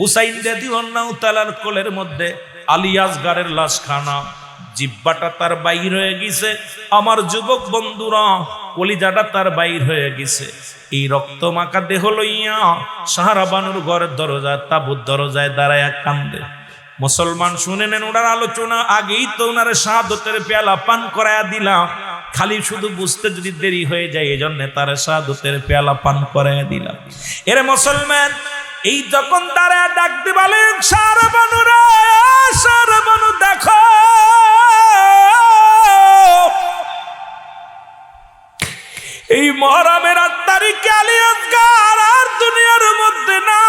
হুসাইন রাদিয়াল্লাহু তাআলার কোলের মধ্যে আলী আসগারের লাশখানা, জিব্বাটা তার বাইর হয়ে গেছে। আমার যুবক বন্ধুরা, কলিজাটা তার বাইর হয়ে গেছে। এই রক্ত মাখা দেহ লইয়া সাহারা বানুর ঘরের দরজায়, তাবুর দরজায় দাঁড়ায় কান্দে। মুসলমান শুনে নেন, ওনার আলোচনা আগেই তো ওনার শাহাদতের পেয়ালা পান করায়া দিলাম। খালি শুধু বুঝতে যদি দেরি হয়ে যায়, এই জন্য তার শাহাদতের পেয়ালা পান করায়া দিলাম। এরে মুসলমান, এই যখন তারা ডাক দিবালেন, সারা বানু রে, সারা বানু দেখো, এই মুহররমের ৮ তারিখে আলী আসগার আর দুনিয়ার মধ্যে নাই।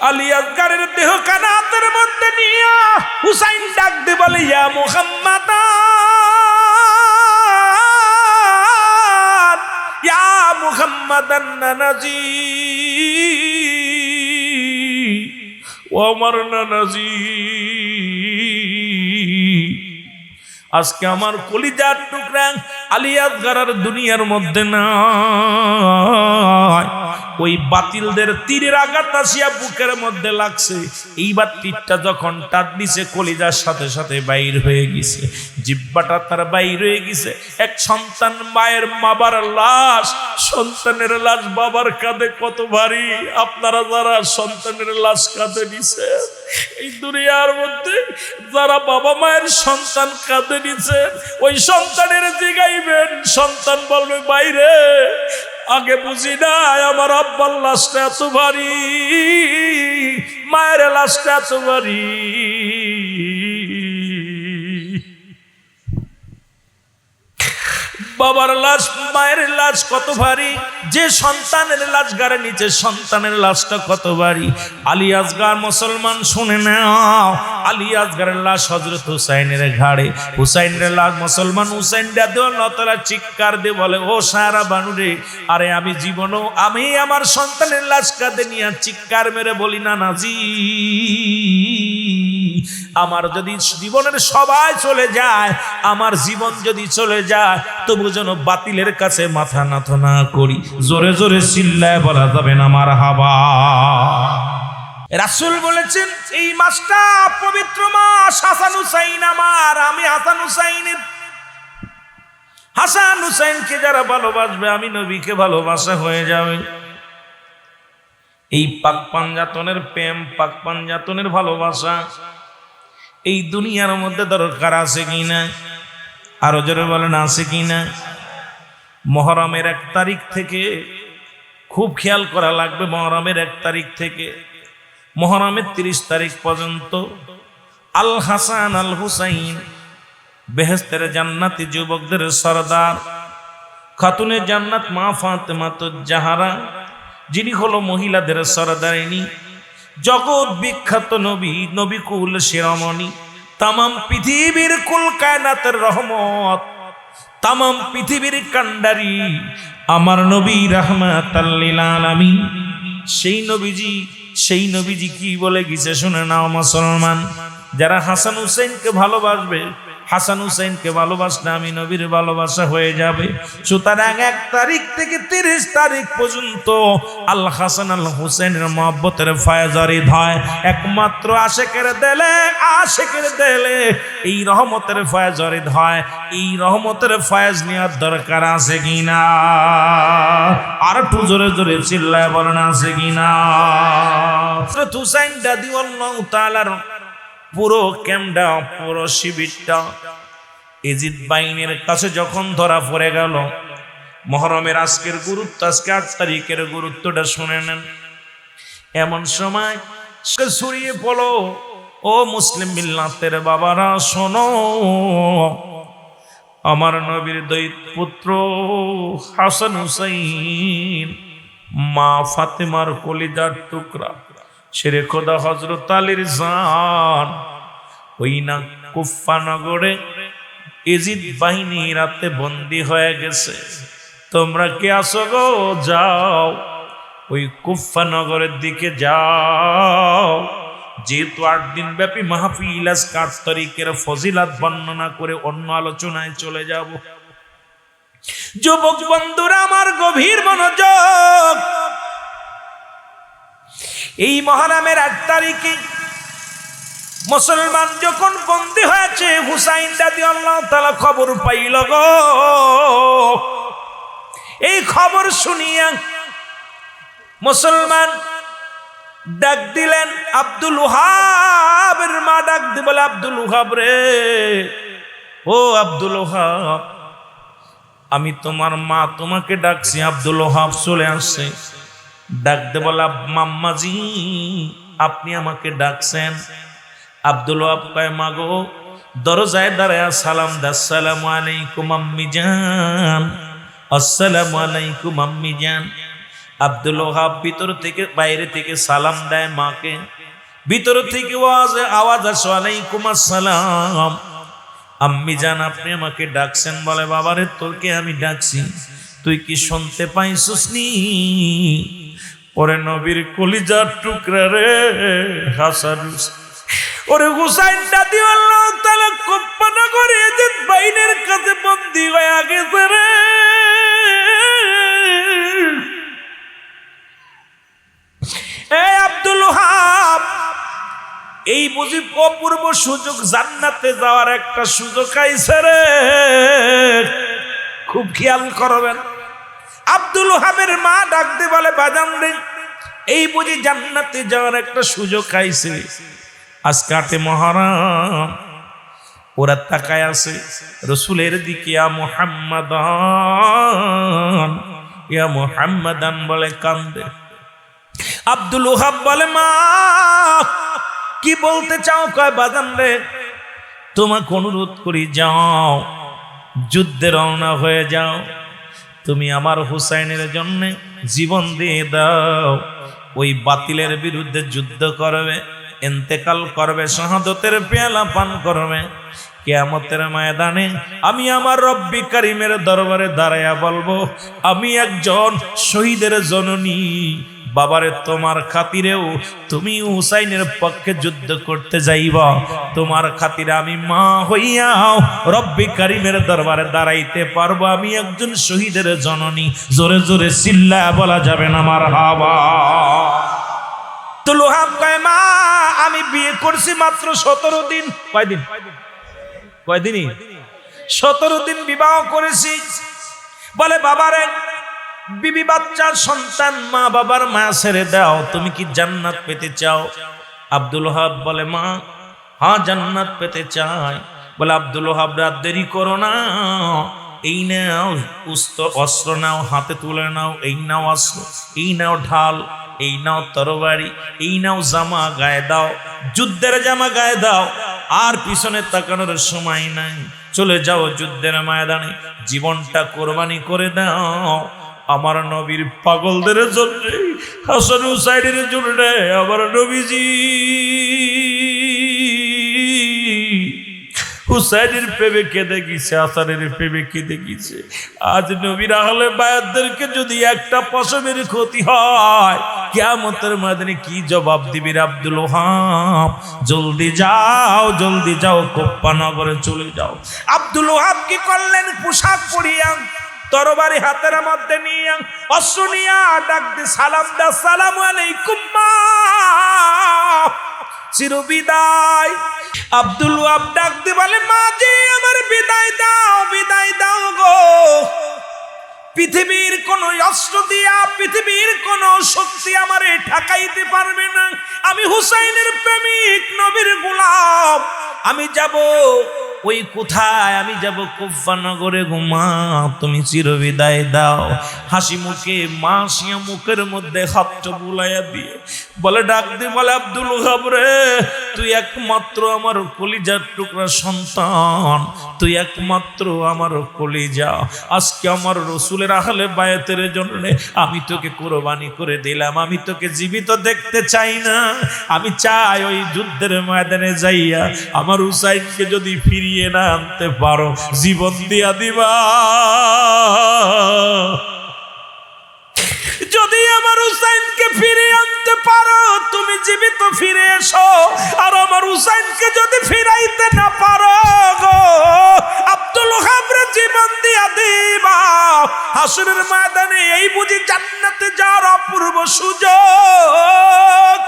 আলী আসগারের দেহ কানাতের মধ্যে নিয়া হুসাইন ডাক দিয়ে বলে, ইয়া মুহাম্মাদ, ইয়া মুহাম্মাদান নানাজি, ও আমার নানাজি, আজকে আমার কলিজার টুকরা আলী আসগার আর দুনিয়ার মধ্যে নাই। ওই বাতিলদের তীরের আঘাত আসিয়া বুকের মধ্যে লাগছে। এইবার তীরটা যখন টান দিছে, কলিজার সাথে সাথে বাইর হয়ে গেছে, জিব্বাটা তার বাইর হয়ে গেছে। এক সন্তান মায়ের বাবার লাশ, সন্তানের লাশ বাবার কাঁধে কত ভারী। আপনারা যারা সন্তানের লাশ কাঁধে নিছে, এই দুনিয়ার মধ্যে যারা বাবা মায়ের সন্তান কাঁধে নিছে, ওই সন্তানের জিগাইবেন, সন্তান বলবে, বাইরে আগে বুঝি নাই আমার আব্বার লাশটা এত ভারী, মায়ের লাশটা এত ভারী। বাবার লাশ, মায়ের লাশ কত ভারী, যে সন্তানের লাশ গাড়ে নিচে, সন্তানের লাশটা কত ভারী। আলী আসগার, মুসলমান শুনে নাও, আলী আসগারের লাশ হযরত হুসাইনের ঘাড়ে। হুসাইনের লাশ, মুসলমান হুসাইন রাদিয়াল্লাহু তাআলা চিৎকার দিয়ে বলে, ও সারা বানু রে, আরে আমি জীবনও আমি আমার সন্তানের লাশ কাঁধে নিয়ে চিৎকার মেরে বলি, না নাজি, আমার যদি জীবনের সবাই চলে যায়, আমার জীবন যদি চলে যায়, তবু যেন বাতিলের কাছে মাথা নত না করি। জোরে জোরে চিল্লায় বলা যাবে না মারহাবা। রাসূল বলেছেন, এই মাসটা পবিত্র মাস, হাসান হুসাইন আমার, আমি হাসান হুসাইনের, হাসান হুসাইনকে যারা ভালোবাসবে, আমি নবীকে ভালোবাসা হয়ে যাবে। এই পাক পাঞ্জাতনের প্রেম, পাক পাঞ্জাতনের ভালোবাসা এই দুনিয়ার মধ্যে দরকার আছে কিনা? আরো জোরে বলেন, আছে কিনা? মুহররমের ১ তারিখ থেকে খুব খেয়াল করা লাগবে। মুহররমের ১ তারিখ থেকে মুহররমের ৩০ তারিখ পর্যন্ত আল হাসান আল হুসাইন বেহেশতের জান্নাতি যুবকদের সরদার, খাতুনে জান্নাত মা ফাতেমাতুজ জাহরা, যিনি হলো মহিলাদের সরদারিনী, জগৎ বিখ্যাত নবী, নবিকুল শিরোমণি, তামাম পৃথিবীর কুল কায়নাতের রহমত, তামাম পৃথিবীর কান্ডারি, আমার নবী রাহমাতাল লিল আলামিন। সেই নবীজি কি বলে গেছে শুনে নাও মুসলমান। যারা হাসান হুসাইনকে ভালোবাসবে, হাসান হুসাইনকে ভালোবাসলে আমি নবীর ভালোবাসা হয়ে যাবে। সুতরাং ১ তারিখ থেকে ৩০ তারিখ পর্যন্ত আল হাসান আল হুসাইনের মহব্বতের ফয়েজ জারিদ হয়। একমাত্র আশিকের দিলে এই রহমতের ফয়েজ জারিদ হয়। এই রহমতের ফয়েজ নেওয়ার দরকার আছে কিনা? আর একটু জোরে জোরে চিল্লায় বলেন, আছে কিনা? হযরত হুসাইন রাদিয়াল্লাহু তাআলার পুরো ক্যাম্পটা, পুরো শিবিরটা ইজিদ বাহিনীর কাছে যখন ধরা পড়ে গেল, মুহররমের আজকের গুরুত্ব, আজকে ৮ তারিখের গুরুত্বটা শুনে নেন। এমন সময় ছড়িয়ে পড়ো, ও মুসলিম মিল্লাতের বাবারা শোনো, আমার নবীর দুই পুত্র হাসান হুসাইন, মা ফাতেমার কলিজার টুকরা, শেরে খোদা হযরত আলীর জান, ওই না কুফা নগরে ইজিদ বাহিনী রাতে বন্দী হয়ে গেছে। তোমরা কে আসো গো, যাও ওই কুফা নগরের দিকে যাও। যেহেতু ৮ দিন ব্যাপী মাহফিল, আজকে ৮ তারিখের ফজিলাত বর্ণনা করে অন্য আলোচনায় চলে যাব। যুবক বন্ধুরা আমার গভীর মনোযোগ, এই মহরমের 8 তারিখে মুসলমান যখন বন্দী হয়েছে, হুসাইন রাদিয়াল্লাহু তাআলা খবর পাইল গো। এই খবর শুনিয়া মুসলমান ডাক দিলেন, আব্দুল ওহাবের মা ডাক দি বলে, আব্দুল ওহাব রে, ও আব্দুল ওহাব, আমি তোমার মা তোমাকে ডাকছি। আব্দুল ওহাব চলে আসছে, ডাক দে বলে, মাম্মাজি আপনি আমাকে ডাকছেন? আব্দুল ওহাব কয়, মা গো, দরজায় দাঁড়ায় সালাম দে, আসসালামু আলাইকুম আম্মি জান, আসসালামু আলাইকুম আম্মি জান। আব্দুল ওহাব ভিতর থেকে বাইরে থেকে সালাম দেয় মাকে, ভিতর থেকে আওয়াজ আসে, ওয়ালাইকুম আসসালাম। আম্মি জান আপনি আমাকে ডাকছেন? বলে, বাবারে তোকে আমি ডাকছি, তুই কি শুনতে পাইছিস নি? ওরে নবীর কলিজার টুকরা রে হাসান, ওরে হুসাইন রাদিয়াল্লাহু তাআলা কল্পনা করে যে বাইনের কাছে বন্দী হয়ে গেছে রে। এই আব্দুল ওহাব, এই বুঝি অপূর্ব সুযোগ, জান্নাতে যাওয়ার একটা সুযোগ আইছে রে, খুব খেয়াল করবেন। আব্দুল ওহাবের মা ডাক দিয়ে বলে, বাজান রে, এই বুঝি জান্নাতে যাওয়ার একটা সুযোগ আইছে, আজকে 8 মুহররম। ওরা তাকায় আছে রাসূলের দিকে, ইয়া মুহাম্মাদান, ইয়া মুহাম্মাদান বলে কান্দে। আব্দুল ওহাব বলে, মা কি বলতে চাও? কয়, বাজান রে, তোমাকে অনুরোধ করি, যাও যুদ্ধে রওনা হয়ে যাও, তুমি আমার হুসাইনের জন্য জীবন দিয়ে দাও, ওই বাতিলের বিরুদ্ধে যুদ্ধ করবে, ইন্তেকাল করবে, শাহাদতের পেয়ালা পান করবে। কিয়ামতের ময়দানে আমি আমার রব্বি কারীমের দরবারে দাঁড়ায়া বলবো, আমি একজন শহীদের জননী। বাবারে, তোমার খাতিরেও তুমি হুসাইনের পক্ষে যুদ্ধ করতে যাইবা, তোমার খাতিরে আমি মা হইয়াও রব্বি কারীমের দরবারে দাঁড়াইতে পারবো, আমি একজন শহীদের জননী। জোরে জোরে চিল্লায়া বলা যাবে না মারহাবা। আব্দুল ওহাব কয়, মা আমি বিয়ে করছি মাত্র 17 দিন। কয়দিনই? 17 দিন বিবাহ করেছি। বলে, বাবারে, বিবি বাচ্চার সন্তান, মা বাবার মায়া ছেড়ে দাও, তুমি কি জান্নাত পেতে চাও? আব্দুল ওহাব বলে, মা হ্যাঁ জান্নাত পেতে চাই। বলে, আব্দুল ওহাব রাত দেরি করো না, এই নাও অস্ত্র নাও, হাতে তুলে নাও, এই নাও অস্ত্র, এই নাও ঢাল, এই নাও তরবারি, এই নাও জামা গায়ে দাও, যুদ্ধের জামা গায়ে দাও, আর পিছনে তাকানোর সময় নাই, চলে যাও যুদ্ধের ময়দানে, জীবনটা কোরবানি করে দাও আমার নবীর পাগলদের জন্য, হাসান হুসাইনের জন্য। আমার নবীজি হুসাইনের প্রেমে কেঁদে গেছে, হাসানের প্রেমে কেঁদে গেছে। আজ নবীর আহলে বায়াতদেরকে যদি একটা পশমের ক্ষতি হয়, কিয়ামতের ময়দানে কি জবাব দিবি আব্দুল ওহাব? জলদি যাও, জলদি যাও, কুফা নগরে চলে যাও। আব্দুল ওহাব কি করলেন? পোশাক পরিয়া, তরবারি হাতের মধ্যে নিয়ে, অস্ত্র নিয়ে ডাক দিয়ে সালাম দা, আসসালামু আলাইকুম মা, চির বিদায়। আব্দুল ওহাব ডাক দিয়ে বলে, মা জি আমার বিদায় দাও, বিদায় দাও গো। পৃথিবীর কোন অস্ত্র দিয়া, পৃথিবীর কোন শক্তি আমারে ঠেকাইতে পারবে না। আমি হুসাইনের প্রেমিক, নবীর গোলাম। আমি যাব ওই কোথায়? আমি যাব কুফা নগরে। ঘুমা, তুমি চির বিদায় দাও। হাসি মুখে মা শিয়া মুখের মধ্যে হাতটা বুলাইয়া দিয়ে বলে, ডাক দিয়ে বলে, আব্দুল ওহাব রে, তুই একমাত্র আমার কলিজার টুকরা সন্তান, তুই একমাত্র আমার কলিজা। আজকে আমার রসুলের আহলে বায়াতের জন্য আমি তোকে কোরবানি করে দিলাম। আমি তোকে জীবিত দেখতে চাই না, আমি চাই ওই যুদ্ধের ময়দানে যাইয়া আমার হুসাইনকে যদি ফিরিয়ে না আনতে পারো, জীবন দিয়া দিবা। যদি আমার হুসাইনকে ফিরিয়ে আনতে পারো, তুমি জীবিত ফিরে এসো। আর আমার হুসাইনকে যদি ফিরাইতে না পারো গো, আব্দুল ওহাবরে জীবন দিয়া দিবা হাসরের ময়দানে, এই বুঝি জান্নাতে যাওয়ার অপূর্ব সুযোগ।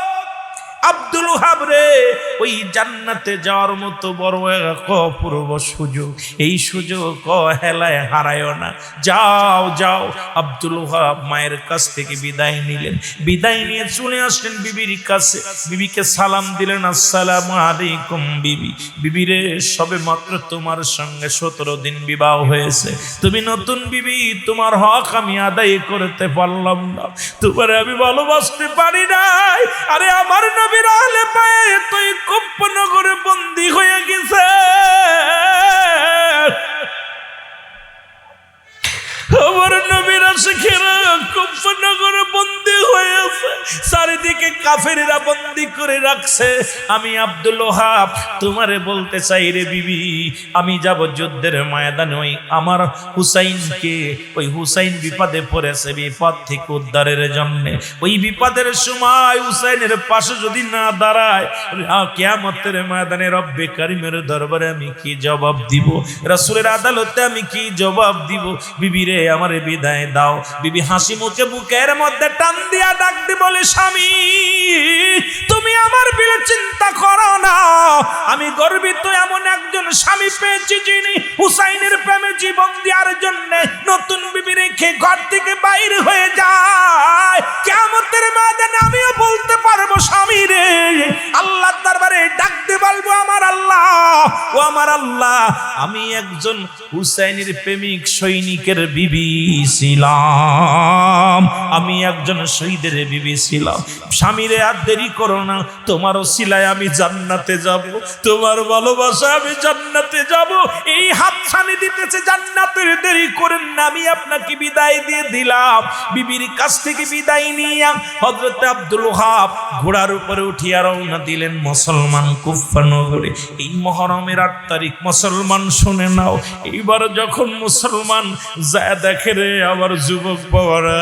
আব্দুল ওহাব রে, ওই জান্নাতে যাওয়ার মতো বড় এক অপূর্ব সুযোগ, এই সুযোগ হেলায় হারায়ও না। যাও যাও। আব্দুল ওহাব মায়ের কাছ থেকে বিদায় নিলেন, বিদায় নিয়ে চলে আসলেন বিবির কাছে, বিবিকে সালাম দিলেন, আসসালামু আলাইকুম বিবি। বিবি রে, সবে মাত্র তোমার সঙ্গে 17 দিন বিবাহ হয়েছে, তুমি নতুন বিবি, তোমার হক আমি আদায় করতে পারলাম না, তোমার আমি ভালোবাসতে পারি নাই। আরে আমার নবীর আহলে বায়াত তুই কুফ্ফনগরে বন্দী হয়ে গেছে, আমার নবীর আশিকেরা কুফ্ফনগরে বন্দী হয়ে আছে, চারিদিকে কাফেররা বন্দী করে রাখছে। আমি আব্দুল ওহাব তোমারে বলতে চাই রে বিবি, আমি যাব যুদ্ধের ময়দানে, ওই আমার হুসাইনকে, ওই হুসাইন বিপদে পড়েছে, বিপদ থেকে উদ্ধারের জন্য। ওই বিপদের সময় হুসাইনের পাশে যদি না দাঁড়ায়, কিয়ামতের ময়দানে রব্বে কারিমের দরবারে আমি কি জবাব দিব, রাসূলের আদালতে আমি কি জবাব দিব? বিবি রে, আমারে বিদায় দাও। বিবি হাসি মুখে বুকের মধ্যে টান দিয়া ডাক দি বলে, স্বামী তুমি আমার বিলে চিন্তা করো না, আমি গর্বিত এমন একজন স্বামী পেয়েছি যিনি হুসাইনের প্রেমে জীবন দেওয়ার জন্য নতুন বিবি রেখে ঘর থেকে বাইরে হয়ে যায়। কিয়ামতের ময়দানে আমিও বলতে পারবো, স্বামী রে, আল্লাহর দরবারে ডাকতে বলবো, আমার আল্লাহ, ও আমার আল্লাহ, আমি একজন হুসাইনের প্রেমিক সৈনিকের বিবি ছিলাম, আমি একজন শহীদের বিবি ছিলাম। স্বামীরে আর দেরি করো না, তোমার ওসিলায় আমি জান্নাতে যাব, তোমার ভালোবাসা আমি জান্নাতে যাব। এই হাতছানি দিতেছে জান্নাতের, দেরি করেন না, আমি আপনাকে বিদায় দিয়ে দিলাম। বিবির কাছ থেকে বিদায় নিয়ে হযরত আব্দুল ওহাব ঘোড়ার উপরে উঠিয়া রওনা দিলেন মুসলমান কুফ্ফনগরে। এই মুহররমের 8 তারিখ মুসলমান শুনে নাও। এইবার যখন মুসলমান যায় দেখে রে, আমার যুবক বাবারা,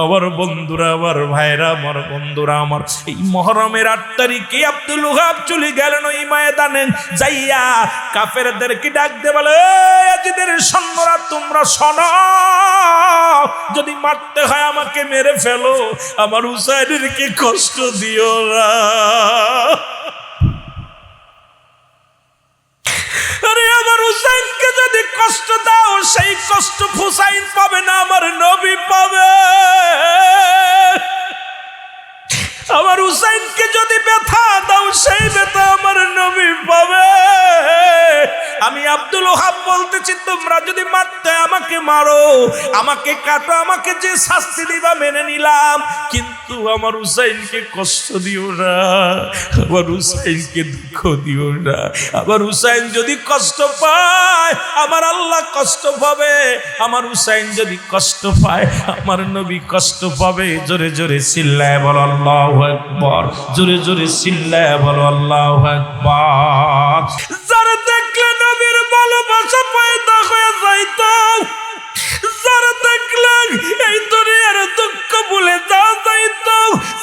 আমার বন্ধুরা, আমার ভাইরা, আমার বন্ধুরা, আমার এই মুহররমের 8 তারিখে আব্দুল ওহাব চলে গেলেন ওই ময়দানে, যাইয়া কাফেরদেরকে ডাক দিয়ে বলে, এজিদের সৈন্যরা তোমরা শোনো, যদি মারতে হয় আমাকে মেরে ফেলো, আমার হুসাইনকে কষ্ট দিও না। আরে আমার হুসাইনকে যদি কষ্ট দাও, সেই কষ্ট হুসাইন পাবে না, আমার নবী পাবে। আমার হুসাইনকে যদি ব্যথা দাও, সেই ব্যথা আমার নবী পাবে। আমি আব্দুল ওহাব বলতেছি, তোমরা যদি মারতে আমাকে মারো, আমাকে কাটো, আমাকে যে শাস্তি দিবা মেনে নিলাম, কিন্তু আমার হুসাইনকে কষ্ট দিও না, আমার হুসাইনকে দুঃখ দিও না। আমার হুসাইন যদি কষ্ট পায়, আমার আল্লাহ কষ্ট পাবে। আমার হুসাইন যদি কষ্ট পায়, আমার নবী কষ্ট পাবে। জোরে জোরে চিল্লায় বলো আল্লাহু আকবার, জোরে জোরে চিল্লায় বলো আল্লাহু আকবার। যারা দেখলে নবীর ভালোবাসা পয়দা হয়ে যাইত, যারা দেখলে এই দুনিয়ার দুঃখ ভুলে যাওয়া যাইত,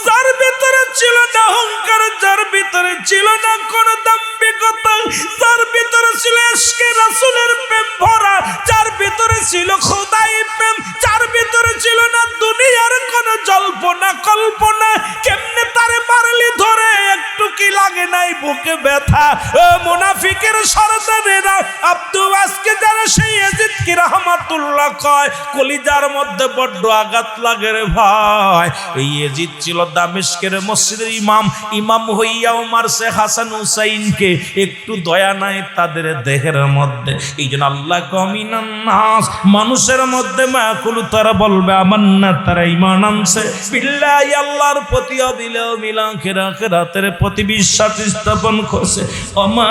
যার ভিতরে ছিল না অহংকার, যার ভিতরে ছিল না কোন দাম্ভিকতা, যার ভিতরে ছিল ইশকে রাসূলের প্রেম ভরা, যার ভিতরে ছিল খোদাই প্রেম, যার ভিতরে ছিল না দুনিয়ার কোন জল্পনা কল্পনা, কেমনে তারে মারলি ধরে একটু কি লাগে নাই বুকে ব্যথা? ও মুনাফিকের সরদারেরা, আব্দুল আজকে যারা সেই ইয়াজিদ কি রাহমাতুল্লাহ কয়, কলিজার মধ্যে বড্ড আঘাত লাগে রে ভাই। এই ইয়াজিদ ছিল দামেস্কের মসজিদের ইমাম, ইমাম হইয়াও মারছে হাসান হুসাইনকে, একটু দয়া নাই তাদের দেহের মধ্যে। এই জন্য আল্লাহ কমিনান নাস, মানুষের মধ্যে মাকুলু, তারা বলবে আমান্না, তারা ঈমান আনছে বিল্লাহি, আল্লাহর প্রতি, বিল মিলাখির আখিরাতের প্রতি বিশ্বাস স্থাপন করছে। ওমা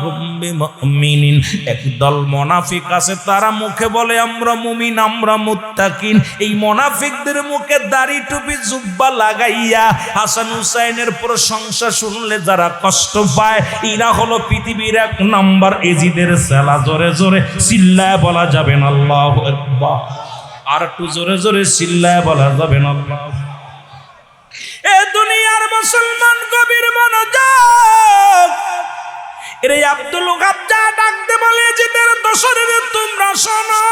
হুম বিমুমিনিন, একদল মুনাফিক আছে, তারা মুখে বলে আমরা মুমিন, আমরা মুত্তাকিন। এই মুনাফিকদের মুখে দাড়ি টুপি জুব্বা লাগাইয়া হাসান হুসাইনের প্রশংসা শুনলে যারা কষ্ট পায়, এরা হলো পৃথিবীর 1 নাম্বার এজিদের সেলা। জোরে জোরে চিল্লায় বলা যাবে না আল্লাহু আকবার, আর একটু জোরে জোরে চিল্লায় বলা যাবে না আল্লাহ। এ দুনিয়ার মুসলমান গভীর মনোযোগ, এর আব্দুল ওহাব যা ডাকতে বলে, এজিদের বাশারে তোমরা শোনো,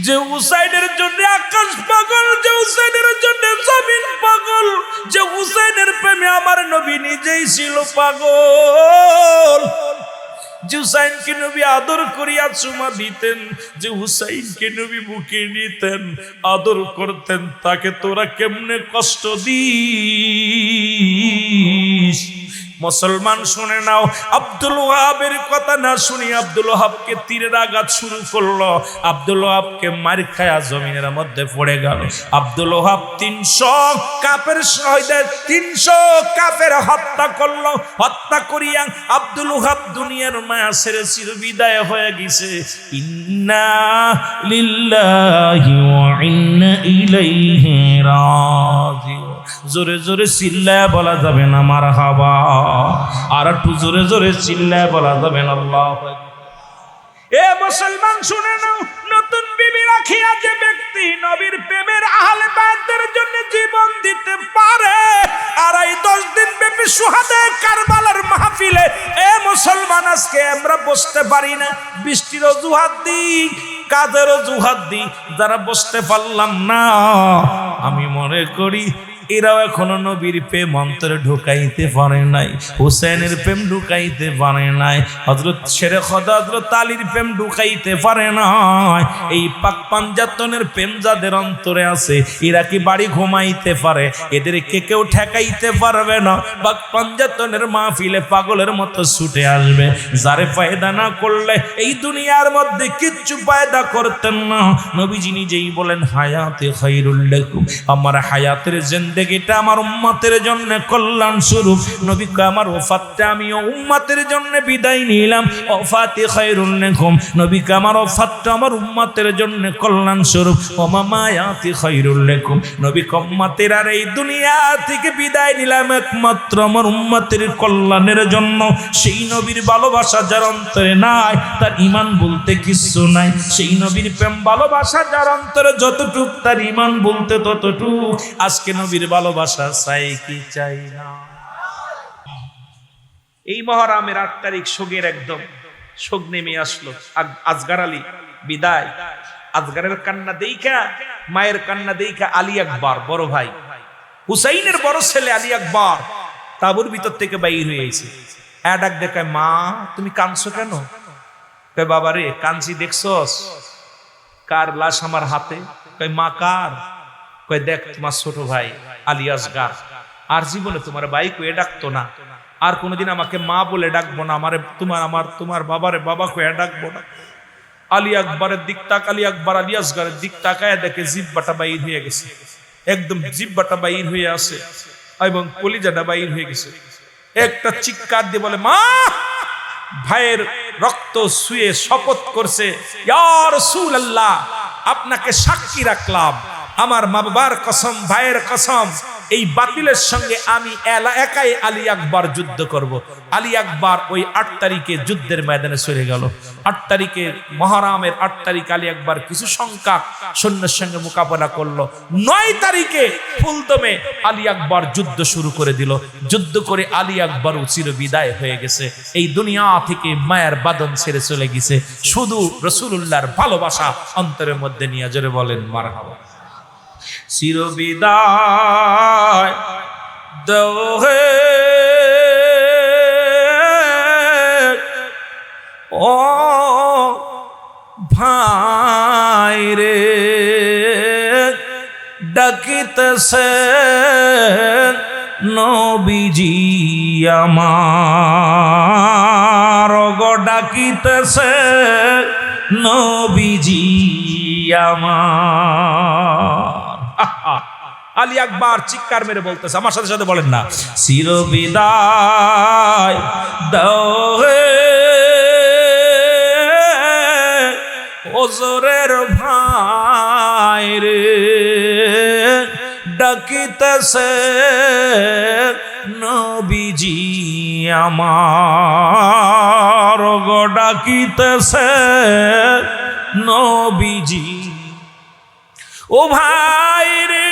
যে হুসাইনের জন্য আকাশ পাগল, যে হুসাইনের জন্য জমিন পাগল, যে হুসাইনের প্রেমে আমার নবী নিজেই ছিল পাগল, যে হুসাইনকে নবী আদর করিয়া চুমা দিতেন, যে হুসাইনকে নবী বুকে নিতেন, আদর করতেন, তাকে তোরা কেমনে কষ্ট দিস? মুসলমান শুনে নাও, আব্দুল ওয়াহাবের কথা না শুনি আব্দুল ওয়াহাবকে তীরের আঘাত শুরু করলো। আব্দুল ওয়াহাবকে মার খায়া জমিনের মধ্যে পড়ে গেল। আব্দুল ওয়াহাব 300 কাফের শহীদের 300 কাফের হত্যা করলো। হত্যা করিয়া আব্দুল ওয়াহাব দুনিয়ার মায়া ছেড়ে চির বিদায় হয়ে গেছে। ইন্না লিল্লাহি ওয়া ইন্না ইলাইহি রাজিউন। জোরে জোরে চিল্লায় বলা যাবে না মারহাবা, আর একটু জোরে জোরে চিল্লায় বলা যাবে না আল্লাহু আকবার। এ মুসলমান শুনে নাও, নতুন বিবি রাখিয়া যে ব্যক্তি নবীর প্রেমের আহলে বায়তের জন্য জীবন দিতে পারে, আর এই 10 দিন ব্যাপী সুহাদায়ে কারবালার মাহফিলে এ মুসলমান আজকে আমরা বসতে পারি না। বৃষ্টির অজুহাত দিই, কাদের অজুহাত দিই, যারা বসতে পারলাম না, আমি মনে করি এরাও এখনো নবীর প্রেম অন্তরে ঢুকাইতে পারে নাই, হুসেনের প্রেম ঢুকাইতে পারে নাই, হযরত শেরে খোদা হযরত আলীর প্রেম ঢুকাইতে পারে নাই। এই পাক পাঞ্জাতনের প্রেম যাদের অন্তরে আছে, এরা কি বাড়ি ঘুমাইতে পারে? এদেরকে কেউ ঠেকাইতে পারবে না। পাক পাঞ্জাতনের মাহফিলে পাগলের মতো ছুটে আসবে। যারে ফায়দা না করলে এই দুনিয়ার মধ্যে কিচ্ছু ফায়দা করতেন না। নবীজি নিজেই বলেন, হায়াতে খায়রুল লাকুম, আমার হায়াতের জিন্দেগিটা আমার উম্মতের জন্য কল্যাণ স্বরূপ। নবী কয়, আমার ওফাতটা আমি উম্মতের জন্য বিদায় নিলাম, ওফাতে খায়রুল লাকুম। নবী কয়, আমার ওফাতটা আমার উম্মতের জন্য কল্যাণ স্বরূপ, ওমা মায়াতি খায়রুল লাকুম। নবী কয়, উম্মতের আর এই দুনিয়া থেকে বিদায় নিলাম একমাত্র আমার উম্মতের কল্যাণের জন্য। সেই নবীর ভালোবাসা যার অন্তরে নাই, তার ঈমান বলতে কিছু নাই। সেই নবীর প্রেম ভালোবাসা যার অন্তরে যতটুক, তার ঈমান বলতে ততটুক। আজকে নবীর ভালোবাসা চাই কি চাই না? এই মহরমের 8 তারিখ শোকের একদম শোক নেমে আসলো। আজগার আলী বিদায়। আজগারের কান্না দেইখা, মায়ের কান্না দেইখা আলী আকবর বড় ভাই, হুসাইনের বড় ছেলে আলী আকবর তাবুর ভিতর থেকে বাইর হয়ে এসে ডাক দেখায়, মা তুমি কাঁদছো কেন? কয়, বাবা রে কাঁদছি দেখছস? কার লাশ আমার হাতে? কয়, মা কার? কয়, দেখ তোমার ছোট ভাই আলী আসগার। আর জীবনে তোমার ভাই কয়ে ডাকতো না, আর কোনোদিন আমাকে মা বলে ডাকবো না, আমারে তোমার বাবারে বাবা কয়ে ডাকবো না। আলী আকবরের দিক তাক, আলী আকবর আলী আসগারের দিক তাকায় দেখে জিহ্বাটা বাইর হয়ে গেছে, একদম জিহ্বাটা বাইর হয়ে আছে এবং কলিজাটা বাইর হয়ে গেছে। একটা চিৎকার দিয়ে বলে, মা! ভাইয়ের রক্ত শুয়ে শপথ করছে, ইয়া রাসূলুল্লাহ, আপনাকে সাক্ষী রাখলাম, আমার মা বাবার কসম, ভাইয়ের কসম, এই বাতিলের সঙ্গে আমি একাই আলী আকবর যুদ্ধ করব। আলী আকবর ওই 8 তারিখে যুদ্ধের ময়দানে চলে গেল। 8 তারিখে মহরমের 8 তারিখ আলী আকবর কিছু সংখ্যক সৈন্যের সঙ্গে মোকাবেলা করলো। 9 তারিখে ফুলদমে আলী আকবর যুদ্ধ শুরু করে দিল। যুদ্ধ করে আলী আকবর চির বিদায় হয়ে গেছে, এই দুনিয়া থেকে মায়ের বাঁধন ছেড়ে চলে গেছে। শুধু রাসূলুল্লাহর ভালোবাসা অন্তরের মধ্যে নিয়ে, জোরে বলেন মারহাবা। চির বিদায় দাও হে ও ভাই রে, ডাকিতেছে নবীজি আমার, গো ডাকিতেছে নবীজি আমার। আলী আকবর চিৎকার মেরে বলতেছে, আমার সাথে সাথে বলেন না, চির বিদায় দাও হে ওজরের ভাই রে, ডাকিতেছে নবীজি আমার, গো ডাকিতেছে নবীজি। ও ভাই রে,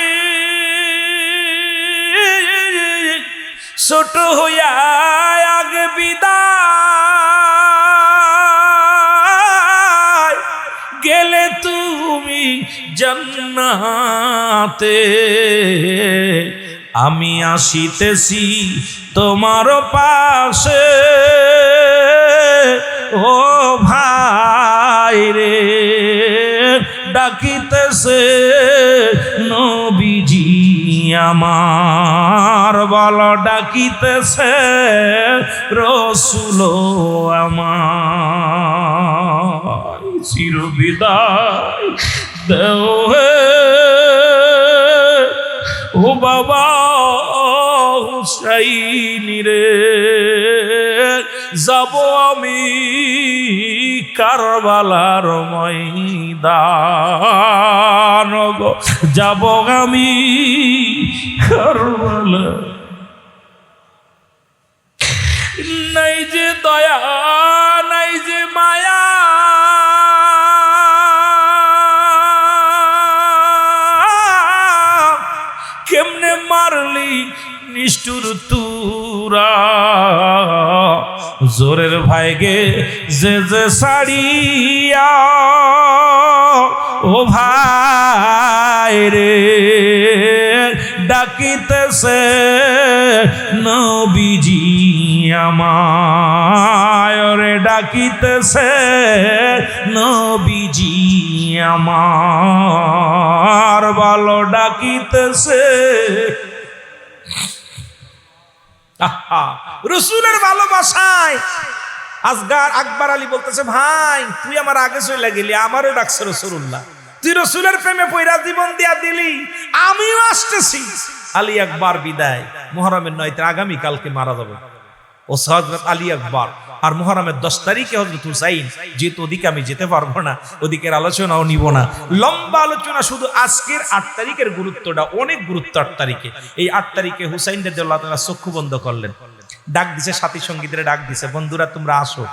ছোট হইয়া আগে বিদায় গেলে তুমি জান্নাতে, আমি আসিতেছি তোমার পাশে ও ভাই রে, ডাকিতেছে নবীজি আমার, বল ডাকিতেছে রসুল আমার, চির বিদায় দেও হে ও বাবা হুসাইন রে, যাব আমি কারবালার ময়দান গো, যাব আমি কারবালা। নাই যে দয়া নাই যে মায়া, কেমনে মারলি নিষ্ঠুর তুরা, জোরের ভাইগে যে যে সাড়িয়া ও ভাই রে, ডাকিতেছে নবীজি আমায় রে, ডাকিতেছে নবীজি আমার, ভালো ডাকিতেছে। রসুলের ভালোবাসায় আসগার আকবর আলী বলতেছে, ভাই তুই আমার আগে চলে গেলি, আমারও ডাকছে রসুল্লাহ, তুই রসুলের প্রেমে পয়রা জীবন দিয়া দিলি, আমিও আসতেছি। আলী আকবর বিদায়, মুহররমের 9 তারিখ আগামী কালকে মারা যাবে ও হযরত আলী আকবর, আর মুহররমের 10 তারিখে হযরত হুসাইন, যেহেতু ওদিকে আমি যেতে পারবো না, ওদিকের আলোচনাও নিব না, লম্বা আলোচনা, শুধু আজকের 8 তারিখের গুরুত্বটা অনেক গুরুত্ব। 8 তারিখে, এই 8 তারিখে হুসাইন রাদিয়াল্লাহু তাআলা চক্ষু বন্ধ করলেন, ডাক দিছে, সাথী সঙ্গীদের ডাক দিছে, বন্ধুরা তোমরা আসো।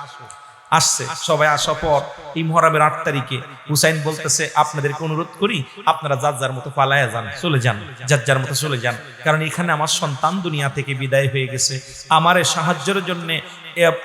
আসছে সবাই, আসার পর এই মুহররমের 8 তারিখে হুসাইন বলতেছে, আপনাদেরকে অনুরোধ করি আপনারা যার যার মতো পালায়া যান, চলে যান, যার যার মতো চলে যান, কারণ এখানে আমার সন্তান দুনিয়া থেকে বিদায় হয়ে গেছে, আমারে সাহায্যের জন্য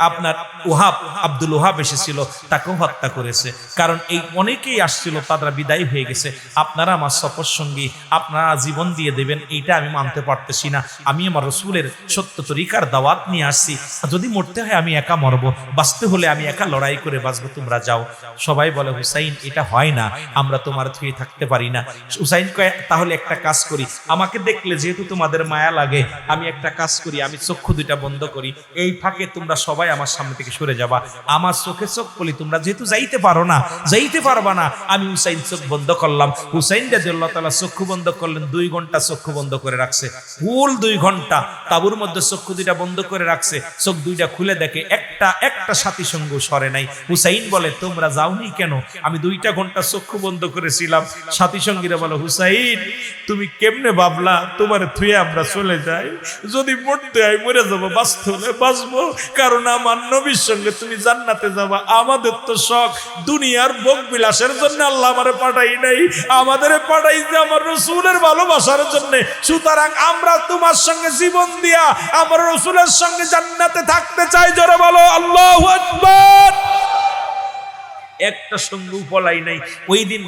আপনার ওহাব, আব্দুল ওহাব এসেছিল, তাকেও হত্যা করেছে, কারণ এই অনেকেই আসছিল, তারা বিদায় হয়ে গেছে, আপনারা আমার সফর সঙ্গী, আপনারা জীবন দিয়ে দেবেন, এইটা আমি মানতে পারতেছি না, আমি আমার রসুলের সত্য তরিকার দাওয়াত নিয়ে আসছি, যদি মরতে হয় আমি একা মরবো, বাঁচতে হলে আমি একা লড়াই করে বাঁচবো, তোমরা যাও। সবাই বলে, হুসাইন এটা হয় না, আমরা তোমার থুয়ে থাকতে পারি না। হুসাইন কয়, তাহলে একটা কাজ করি, আমাকে দেখলে যেহেতু তোমাদের মায়া লাগে, আমি একটা কাজ করি, আমি চক্ষু দুইটা বন্ধ করি, এই ফাঁকে তোমরা সবাই আমার সামনে থেকে সরে যাবা, আমার চোখে চোখ বলি, তোমরা যেহেতু যাইতে পারো না, যাইতে পারবা না, আমি হুসাইন চোখ বন্ধ করলাম। হুসাইন রাদিয়াল্লাহু তাআলা চক্ষু বন্ধ করলেন, 2 ঘন্টা চক্ষু বন্ধ করে রাখছে, ফুল 2 ঘন্টা তাবুর মধ্যে চক্ষু দুইটা বন্ধ করে রাখছে, চোখ দুইটা খুলে দেখে একটা সাথী সঙ্গ সরে নাই। হুসাইন বলে, তোমরা যাওনি কেন? আমি 2টা ঘন্টা চক্ষু বন্ধ করেছিলাম। সাথী সঙ্গীরা বলে, হুসাইন তুমি কেমনে ভাবলা তোমার থুয়ে আমরা চলে যাই? যদি মরতে হয় মরে যাবো, বাঁচতে হলে বাঁচবো, কারণ আমার নবীর সঙ্গে তুমি জান্নাতে যাবা। আমাদের তো শখ দুনিয়ার ভোগ বিলাসের জন্য আল্লাহ আমারে পাঠাই নাই, আমাদের পাঠাইছে আমার রসুলের ভালোবাসার জন্য। সুতরাং আমরা তোমার সঙ্গে জীবন দিয়া আমার রসুলের সঙ্গে জান্নাতে থাকতে চাই। জোরে বলো আল্লাহু আকবার। একটা সঙ্গী পলাই নাই। ওই দিন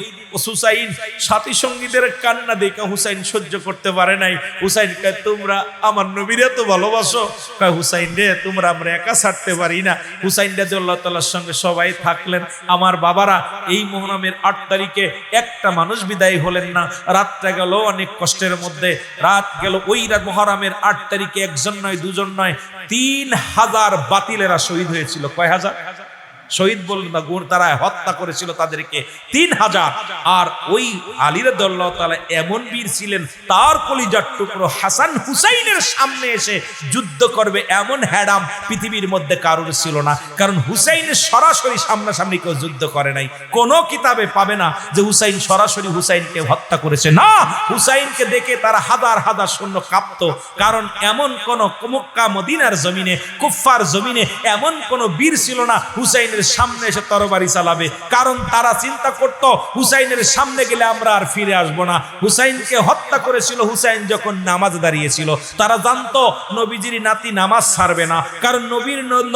হুসাইন সাথী সঙ্গীদের কান্না দেখে হুসাইন সহ্য করতে পারে নাই। হুসাইন কয়, তোমরা আমার নবীরে তো ভালোবাসো, কয় হুসাইন রে তোমরা আমরা একা ছাড়তে পারি না। হুসাইন রাদিয়াল্লাহু তাআলার সঙ্গে সবাই থাকলেন। আমার বাবারা, এই মুহররমের 8 তারিখে একটা মানুষ বিদায় হলেন না। রাতটা গেল অনেক কষ্টের মধ্যে, রাত গেল। ওই মুহররমের 8 তারিখে একজন নয়, দুজন নয়, 3000 বাতিলেরা শহীদ হয়েছিল। কয় হাজার? শহীদ বললেন না, তারা হত্যা করেছিল তাদেরকে 3000। আর ওই আলী রাদিয়াল্লাহু তাআলা এমন বীর ছিলেন, তার কলিজার টুকরো হাসান হুসাইনের সামনে এসে যুদ্ধ করবে এমন হ্যাডাম পৃথিবীর মধ্যে কারোর ছিল না। কারণ হুসাইনের সরাসরি সামনাসামনি কেউ যুদ্ধ করে নাই। কোন কিতাবে পাবে না যে হুসাইন সরাসরি হুসাইনকে হত্যা করেছে। না, হুসাইনকে দেখে তারা হাজার হাজার সৈন্য কাঁপত। কারণ এমন কোন মক্কা মদিনার জমিনে, কুফফার জমিনে এমন কোন বীর ছিল না হুসাইনের হুসাইনের সামনে এসে তরবারি চালাবে, কারণ তারা চিন্তা করত হুসাইনের সামনে গেলে আমরা আর ফিরে আসবো না। হুসাইনকে হত্যা করেছিল হুসাইন যখন নামাজে দাঁড়িয়েছিল। তারা জানতো নবীজির নাতি নামাজ ছাড়বে না, কারণ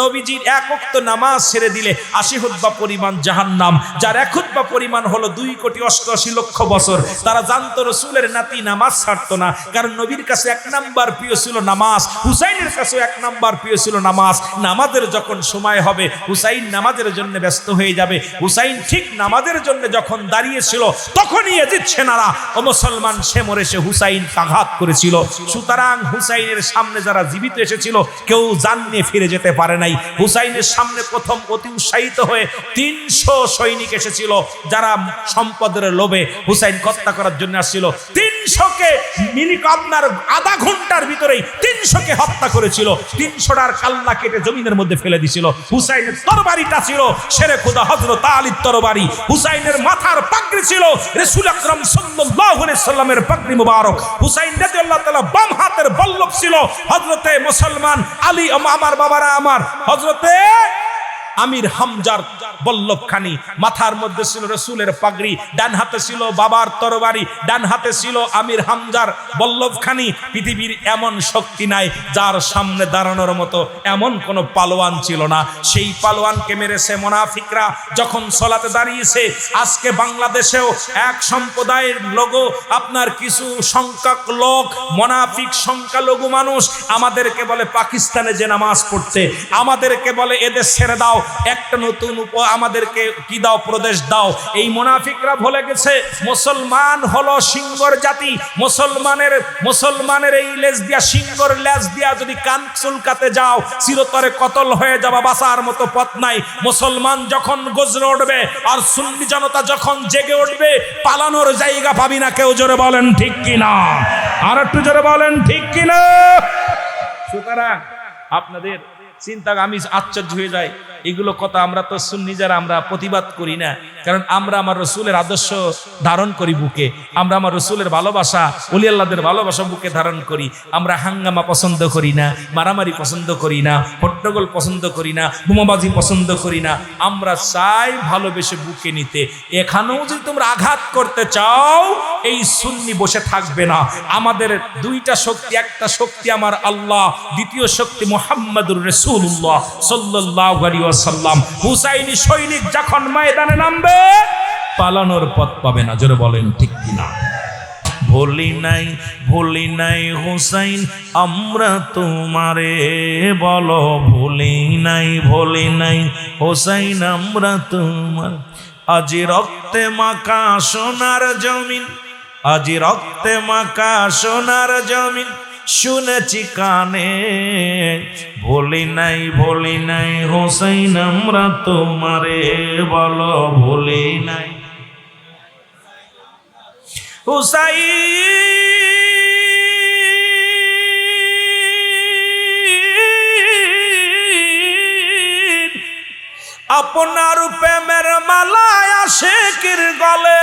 নবীজির এক ওয়াক্ত নামাজ ছেড়ে দিলে 80 হুতবা পরিমাণ জাহান্নাম, যার 1 হুতবা পরিমাণ হলো 2,88,00,000 বছর। তারা জানতো রসুলের নাতি নামাজ ছাড়তো না, কারণ নবীর কাছে 1 নাম্বার প্রিয় ছিল নামাজ, হুসাইনের কাছে 1 নাম্বার প্রিয় ছিল নামাজ। নামাজের যখন সময় হবে হুসাইন নামাজের জন্য ব্যস্ত হয়ে যাবে। হুসাইন ঠিক নামাজের জন্য যখন দাঁড়িয়েছিল তখনই ইয়াজিদ সেনারা ও মুসলমান সে মরে সে হুসাইন আঘাত করেছিল। সুতরাং হুসাইনের সামনে যারা জীবিত এসেছিল কেউ জান নিয়ে ফিরে যেতে পারে নাই। হুসাইনের সামনে প্রথম অতি উৎসাহিত হয়ে 300 সৈনিক এসেছিল, যারা সম্পদের লোভে হুসাইন হত্যা করার জন্য আসছিল। 300কে মিনিট আপনার আধা ঘন্টার ভিতরেই 300কে হত্যা করেছিল। 300টার কাল্লা কেটে জমিনের মধ্যে ফেলে দিয়েছিল। হুসাইনের তরবারিটা ছিল শেরে খোদা হযরত আলীর তরবারি। হুসাইনের মাথার পাগড়ি ছিল রাসূল আকরাম সাল্লাল্লাহু আলাইহি সাল্লামের পাগড়ি মুবারক। হুসাইন রাদিয়াল্লাহু তাআলা বাম হাতের বল্লভ ছিল হযরতে মুসলমান আলী, আমার বাবারা আমার, হযরতে আমির হামজার বল্লভখানি। মাথার মধ্যে ছিল রসুলের পাগড়ি, ডান হাতে ছিল বাবার তরবারি, ডান হাতে ছিল আমির হামজার বল্লভখানি। পৃথিবীর এমন শক্তি নাই যার সামনে দাঁড়ানোর মতো এমন কোন পালোয়ান ছিল না। সেই পালোয়ানকে মেরেছে মুনাফিকরা যখন সলাতে দাঁড়িয়েছে। আজকে বাংলাদেশেও এক সম্প্রদায়ের লোক, আপনার কিছু সংখ্যক লোক, মুনাফিক সংখ্যালঘু মানুষ আমাদেরকে বলে পাকিস্তানে যে নামাজ পড়তে, আমাদেরকে বলে এদেশ ছেড়ে দাও, একটা নতুন আমাদেরকে কি দাও, প্রদেশ দাও। এই মুনাফিকরা ভুলে গেছে মুসলমান হলো সিংহর জাতি। মুসলমানের এই লেজ দিয়া, সিংহর লেজ দিয়া যদি কান চুলকাতে যাও চিরতরে কতল হয়ে যাবা, বাঁচার মতো পথ নাই। মুসলমান যখন গর্জে উঠবে আর সুন্নি জনতা যখন জেগে উঠবে, পালানোর জায়গা পাবি না কেউ। জোরে বলেন ঠিক কিনা, আর একটু জোরে বলেন ঠিক কিনা। সুতরাং আপনাদের চিন্তা, আমি আশ্চর্য হয়ে যাই এগুলো কথা। আমরা তো সুন্নি যারা, আমরা প্রতিবাদ করি না, কারণ আমরা আমার রসুলের আদর্শ ধারণ করি বুকে। আমরা আমার রসুলের ভালোবাসা, ওলি আল্লাহদের ভালোবাসা বুকে ধারণ করি। আমরা হাঙ্গামা পছন্দ করি না, মারামারি পছন্দ করি না, হট্টগোল পছন্দ করি না, বোমাবাজি পছন্দ করি না। আমরা চাই ভালোবেসে বুকে নিতে। এখানেও যদি তোমরা আঘাত করতে চাও, এই সুন্নি বসে থাকবে না। আমাদের 2টা শক্তি, একটা শক্তি আমার আল্লাহ, দ্বিতীয় শক্তি মুহাম্মাদুর রাসূলুল্লাহ সাল্লাল্লাহু আলাইহি ওয়াসাল্লাম। হুসাইনি সৈনিক যখন ময়দানে নামবে পালানোর পথ পাবে না। জোরে বলেন ঠিক কিনা। ভুলি নাই হুসাইন আমরা তোমারে, বলো ভুলি নাই হুসাইন আমরা তোমার। আজি রক্তে মাখা সোনার জমিন, আজি রক্তে মাখা সোনার জমিন, শুনেছি কানে। ভুলি নাই হুসাইন আমরা তোমারে, বলো ভুলি নাই হুসাইন। আপনার প্রেমের মালায় আশিকের গলে,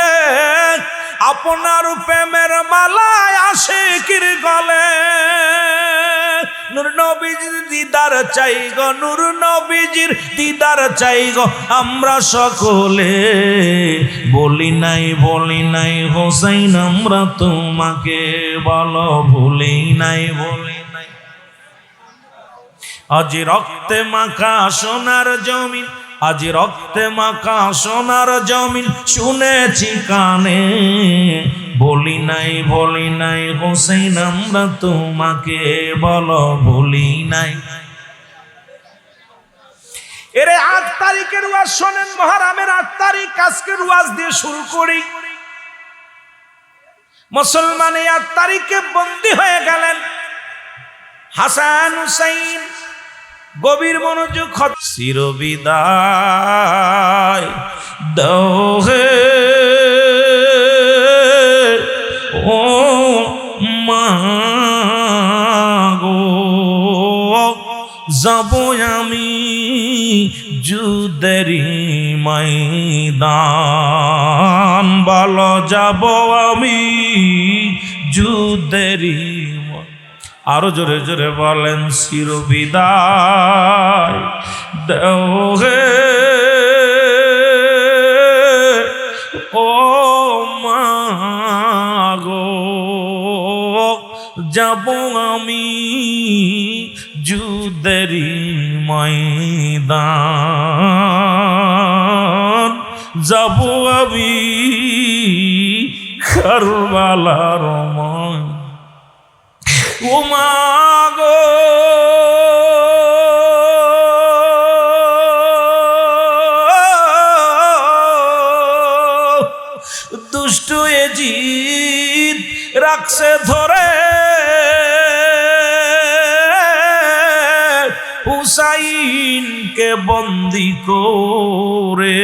আপনার প্রেমের মালায় আশিকের গলে। নূর নবীজির দিদার চাই গো, নূর নবীজির দিদার চাই গো আমরা সকলে। বলি নাই হুসাইন আমরা তোমাকে, বলো ভুলি নাই আজ রক্তে মাখা সোনার জমিন, আজ রক্তে মাখা সোনার জমিন, শুনেছি কানে। বলি নাই হুসাইন আমরা তোমাকে, বলো ভুলি নাই। এর 8 তারিখের ওয়াজ শোনেন, মুহররমের 8 তারিখ। আজকের ওয়াজ দিয়ে শুরু করি। মুসলমান 8 তারিখে বন্দী হয়ে গেলেন হাসান হুসাইন। গভীর মনোযোগ। চিরবিদায় দাও হে ও মাগো, যাব আমি যুদ্ধেরি ময়দান, বলো যাব আমি যুদ্ধেরি। আরো জোরে জোরে বলেন চিরবিদায় দাও হে যাব আমি যুদ্ধেরই ময়দান, যাব আমি কারবালার ময়দান। ও মা গো দুষ্ট এজিদ রাখছে ধরে হুসাইনকে বন্দি করে,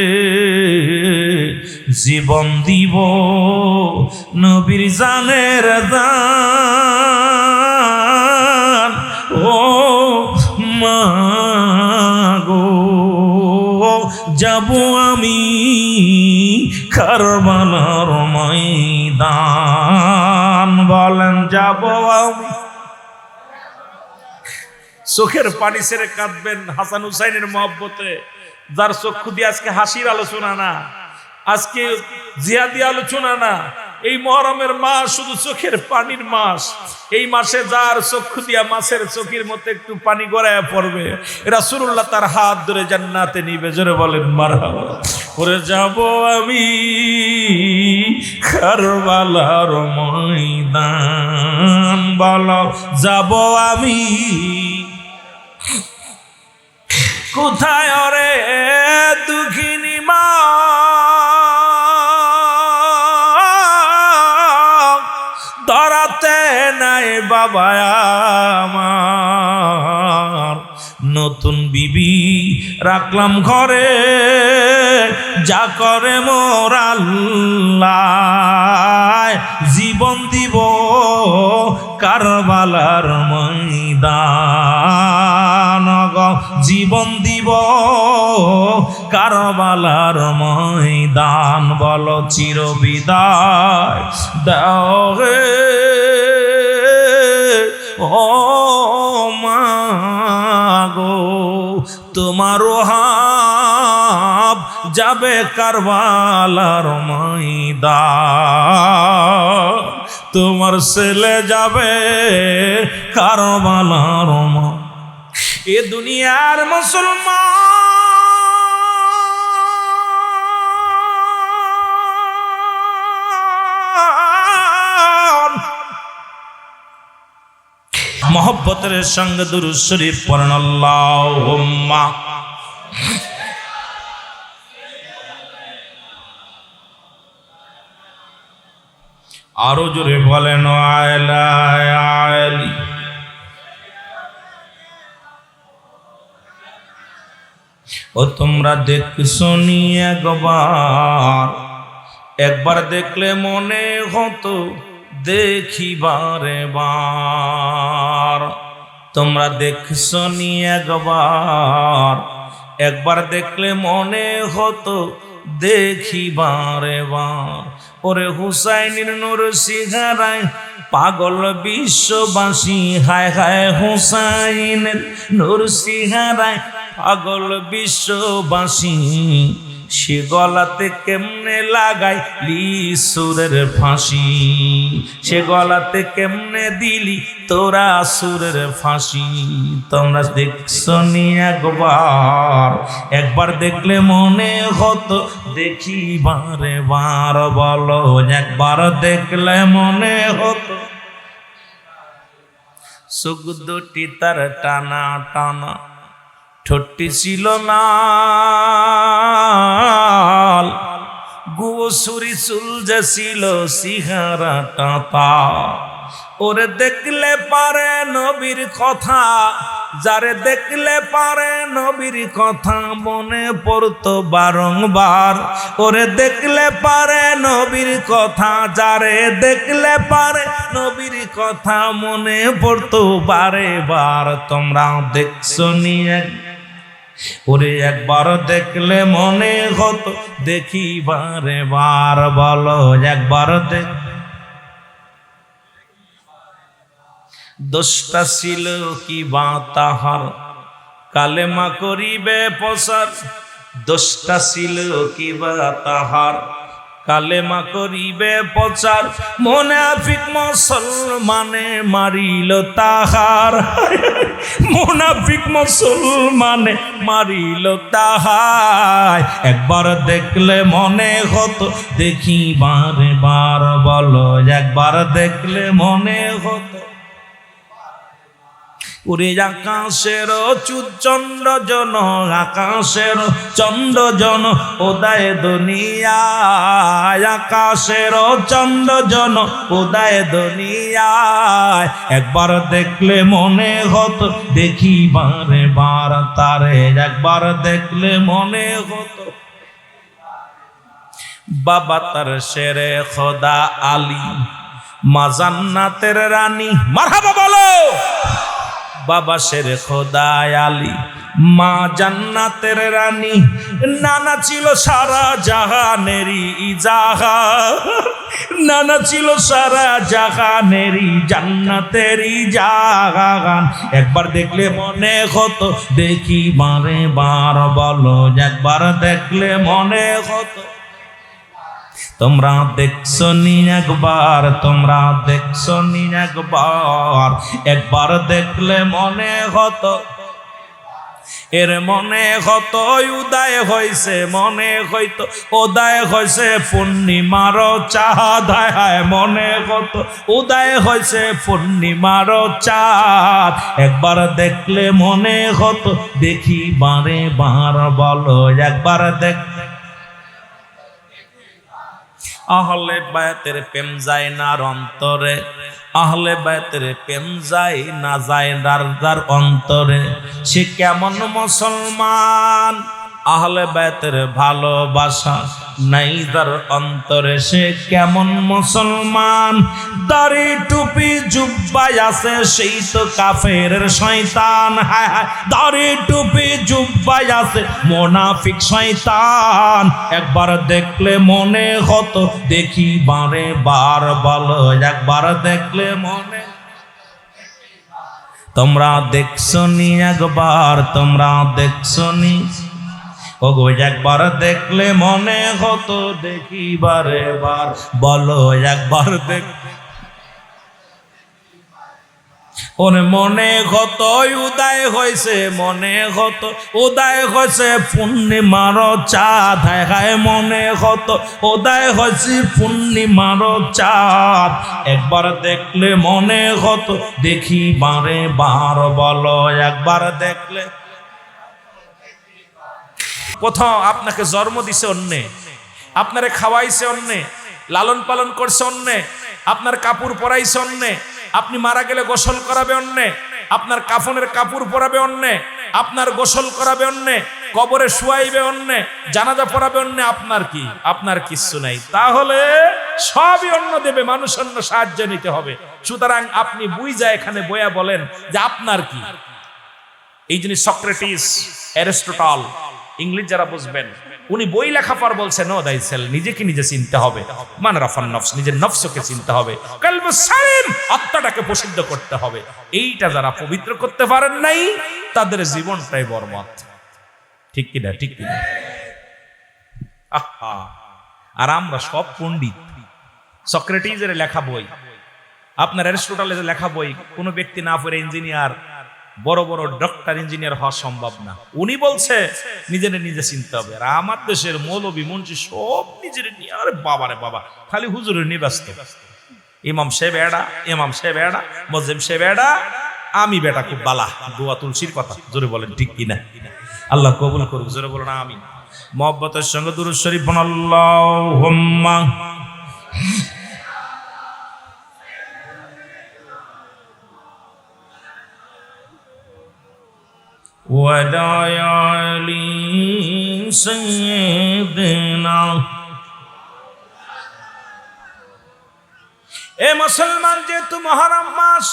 জীবন দিব নবীর জানের দান। ও মা গো যাব আমি কারবালার ময়দান, বলেন যাব আমি। চোখের পানি ছেড়ে কাঁদবেন হাসান হুসাইনের মহব্বতে, যার চক্ষু দিয়ে আজকে হাসির আলোচনা না, আজকে জিহাদি আলোচনা না। এই মুহররমের মাস শুধু চোখের পানির মাস। এই মাসে যার চক্ষু দিয়া মাছের চোখের মধ্যে একটু পানি গড়ায় পড়বে, রাসূলুল্লাহ তার হাত ধরে জান্নাতে নিবে। জোরে বলেন মারহাবা। করে যাব আমি কারবালার ময়দান, বলো যাব আমি কোথায় ওরে দুঃখিনী মা, ধরাতে নাই বাবা আমার, নতুন বিবি রাখলাম ঘরে, যা করে মোর আল্লাহ, জীবন দিব কারবালার ময়দান, জীবন দিব কারবালার ময়দান। বলো চির বিদায় দাও হে ও মা গো, তোমার হাব যাবে কারবালার ময়দান, তোমার ছেলে যাবে কারবালার ময়দান। এ দুনিয়ার মুসলমান মহব্বতের সঙ্গে দুরূদ শরীফ পড়েন আল্লাহুম্মা। আরো জোরে বলেন আলা আলি। ও তোমরা দেখছো নি একবার দেখলে মনে হতো দেখিবারে বার। তোমরা দেখছো নি একবার দেখলে মনে হতো দেখিবারে বার। ওরে হুসাইনের নূর সিহারায় পাগল বিশ্ববাসী, হায় হায় হুসাইনের নূর সিহারায় পাগল বিশ্ববাসী। সে গলাতে কেমনে লাগাই সুরের ফাঁসি, সে গলাতে কেমনে দিলি তোরা সুরের ফাঁসি। তোমরা দেখছো নি একবার দেখলে মনে হতো দেখিবারে বার। বলো একবার দেখলে মনে হতো। চোখ দুটি তার টানা টানা, ঠোঁটটি ছিল লাল, গোসুরি চুল যে ছিল সিহারা টাতা। ওরে দেখলে পারে নবীর কথা, যারে দেখলে পারে নবীর কথা মনে পড়তো বারংবার। ওরে দেখলে পারে নবীর কথা, যারে দেখলে পারে নবীর কথা মনে পড়তো বারে বার। তোমরা দেখছো নি ওরে একবার দেখলে মনে হতো দেখিবারে বার। বলো একবার দেখ। দোষটা ছিল কি বা তাহার, কালেমা করিবে প্রচার। দোষটা ছিল কি বা তাহার, কালেমা করিবে প্রচার, মুনাফিক মুসলমানে মারিল তাহার, মুনাফিক মুসলমানে মারিল তাহার। একবার দেখলে মনে হতো দেখি বারে বার, বলো একবার দেখলে মনে হতো। উড়ে আকাশের চন্দ্র জন, আকাশের চন্দ্র জন উদয় দুনিয়ায়, আকাশের চন্দ্র জন উদয় দুনিয়ায়। একবার দেখলে মনে হতো দেখি বারে বার তারে, একবার দেখলে মনে হতো। বাবা তার শেরে খোদা আলী, মা জান্নাতের রানী, মারহাবা বলো। বাবা শেরে খোদা আলী, মা জান্নাতের রানী, নানা ছিল সারা জাহানেরই জাহান, নানা ছিল সারা জাহানেরই জান্নাতেরই জাহান। একবার দেখলে মনে হতো দেখি বারে বার, বলো একবার দেখলে মনে হতো। তোমরা দেখছো নি একবার, তোমরা দেখছো নি একবার, একবার দেখলে মনে হতো। এর মনে হতো উদয় হইছে, মনে হইতো উদয় হইছে পূর্ণিমার চাঁদ, হায় মনে হতো উদয় হইছে পূর্ণিমার চাঁদ। একবার দেখলে মনে হতো দেখি বারে বার, বলো একবার দেখলে। আহলে বায়তের প্রেম যায় না অন্তরে, আহলে বায়তের প্রেম যায় না, যায় যার অন্তরে, সে কেমন মুসলমান। আহলে বায়তের ভালোবাসা নাই যার অন্তরে, সে কেমন মুসলমান। দাড়ি টুপি জুব্বাই আছে সেই তো কাফেরের শয়তান, হায় হায় দাড়ি টুপি জুব্বাই আছে মুনাফিক শয়তান। একবার দেখলে মনে হতো দেখি বারে বার, বলো একবার দেখলে মনে। তোমরা দেখছো নি একবার, তোমরা দেখছো নি ওগো একবার দেখলে মনে হতো দেখি বারে বার, বলো একবার দেখ। ওরে মনে হতো উদয় হয়েছে, মনে হতো উদয় হয়েছে পূর্ণিমার চাঁদ, হায় হায় মনে হতো উদয় হয়েছে পূর্ণিমার চাঁদ। একবার দেখলে মনে হতো দেখি বারে বার, বলো একবার দেখলে। কোথাও আপনাকে জন্ম দিছে অন্যে, আপনারে খাওয়াইছে অন্যে, লালন পালন করছে অন্যে, আপনার কাপড় পরাইছে অন্যে, আপনি মারা গেলে গোসল করাবে অন্যে, আপনার কাফনের কাপড় পরাবে অন্যে, আপনার গোসল করাবে অন্যে, কবরে শুয়াইবে অন্যে, জানাজা পড়াবে অন্যে। আপনার কি? আপনার কিচ্ছু নাই। তাহলে সবই অন্য দেবে, মানুষ অন্য সাহায্য নিতে হবে। সুতরাং আপনি বুঝা এখানে বয়া বলেন যে আপনার কি। এই জিনিস সক্রেটিস, অ্যারিস্টটল, ইংলিশ যারা বুঝবেন, উনি বই লেখা পর বলছে নো দাই সেল, নিজেকে নিজে চিনতে হবে। মান রাফান নফস, নিজের নফসকে চিনতে হবে। কলব সালিম, আত্মাটাকে প্রসিদ্ধ করতে হবে। এইটা যারা পবিত্র করতে পারেন নাই তাদের জীবনটাই বরবাদ। ঠিক কিনা? ঠিক কিনা? আহা, আর আমরা সব পণ্ডিত। সক্রেটিসের লেখা বই, আপনার অ্যারিস্টটলের লেখা বই কোনো ব্যক্তি না পড়ে ইঞ্জিনিয়ার, বড় বড় ডক্টর ইঞ্জিনিয়ার হওয়া সম্ভব না। উনি বলছে নিজের নিজে চিনতে হবে। আর আমার দেশের মৌলবী মুন্সি সব নিজের নিয়ে, আরে বাবা রে বাবা, খালি হুজুরের নিয়ে ব্যস্ত। ইমাম সে বেড়া, ইমাম সে বেড়া, মসজিদ সে বেড়া, আমি বেটা খুব বালা। দোয়া তুলসীর কথা জোরে বলেন ঠিক কিনা? আল্লাহ কবুল করুক, জোরে বলেন আমিন। মহব্বতের সঙ্গে দুরূদ শরীফ পড়ুন, আল্লাহুম্মা ওয়াদায়ালি সাইয়্যিদিনা। এ মুসলমান, যেহেতু মুহররম মাস,